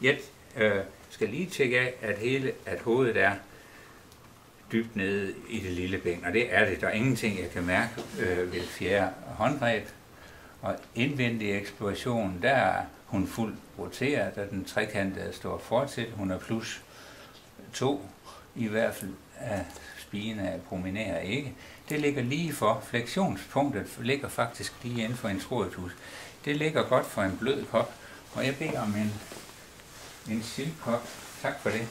Jeg skal lige tjekke af, at hovedet er dybt nede i det lille ben, og det er det. Der er ingenting, jeg kan mærke ved det fjerde håndgreb. Og indvendig eksploration, der er hun fuldt roteret, da den trekantede står fortsat. Hun er plus 2, i hvert fald af spine prominerer ikke. Det ligger lige for. Fleksionspunktet ligger faktisk lige inden for en trådhus. Det ligger godt for en blød kop, og jeg beder om en silkop. Tak for det.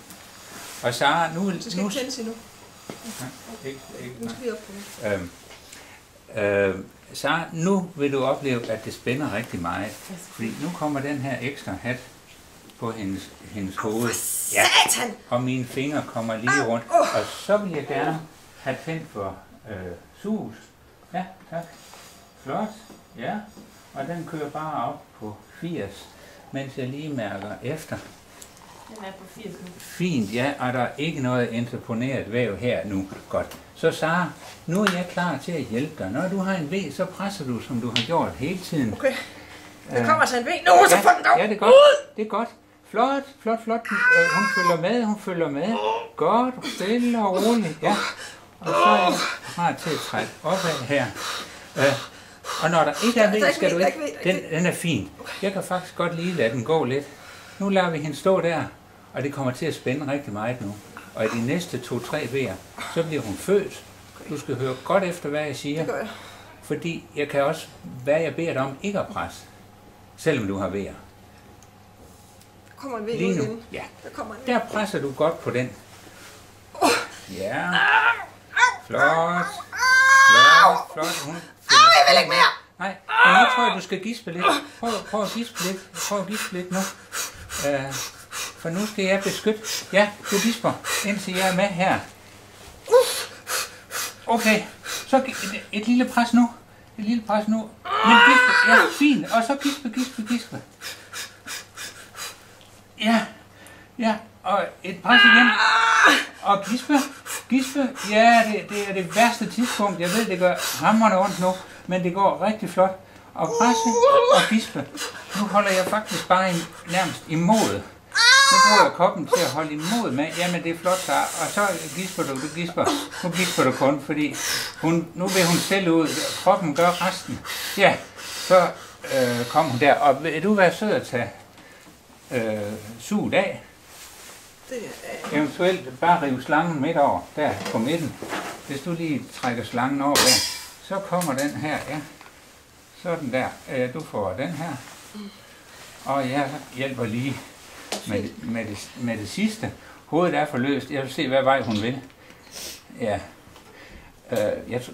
Og Sara, nu... Du skal ikke tænde endnu. Nu skal vi op på Sara, nu vil du opleve, at det spænder rigtig meget. Fordi nu kommer den her ekstra hat på hendes hoved. Ja. Og mine fingre kommer lige rundt. Og så vil jeg gerne have tændt for sus. Ja, tak. Flot. Ja. Og den kører bare op på 80, mens jeg lige mærker efter. Den er på 80 nu. Fint, ja, og der er ikke noget interponeret væv her nu. Godt. Så Sara, nu er jeg klar til at hjælpe dig. Når du har en V, så presser du, som du har gjort hele tiden. Okay. Der kommer altså en V nu, så får den dog. Ja, det er godt. Det er godt. Flot, flot, flot. Hun følger med. Godt, stille og roligt. Ja. Og så er jeg klar til at trække opad her. Og når der ikke er V, skal du ikke... Den er fin. Jeg kan faktisk godt lige lade den gå lidt. Nu lader vi hende stå der, og det kommer til at spænde rigtig meget nu. Og i de næste 2-3 V'er, så bliver hun født. Du skal høre godt efter, hvad jeg siger. Det gør jeg. Fordi jeg kan også, hvad jeg beder dig om, ikke at presse. Selvom du har V'er. Der kommer en V lige ud nu. igen. Ja. Der presser du godt på den. Ja. Flot. Flot, flot. Hun jeg vil ikke mere! Nej, men nu tror jeg, du skal gispe lidt. Prøv at gispe lidt nu. For nu skal jeg beskytte. Ja, du gisper, indtil jeg er med her. Okay, så et lille pres nu. Men gispe, ja, fint. Og så gispe. Ja, og et pres igen. Og gispe. Ja, det er det værste tidspunkt. Jeg ved, det gør hamrende ondt nu. Men det går rigtig flot. Og presse og gispe. Nu holder jeg faktisk bare nærmest imod. Nu bruger jeg koppen til at holde imod med. Jamen det er flot, så. Og så gisper du. Nu gisper du kun, fordi nu vil hun selv ud. Kroppen gør resten. Ja, så kom hun der. Og vil du være sød at tage suget af? Eventuelt bare rive slangen midt over, der på midten. Hvis du lige trækker slangen over der, så kommer den her, ja. Sådan der. Du får den her. Og jeg hjælper lige med det sidste. Hovedet er forløst. Jeg vil se, hvad vej hun vil. Ja.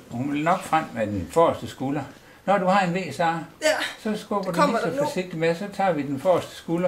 Hun vil nok frem med den forreste skulder. Når du har en V, Sara, så skubber du lige så forsigtigt med, så tager vi den forreste skulder.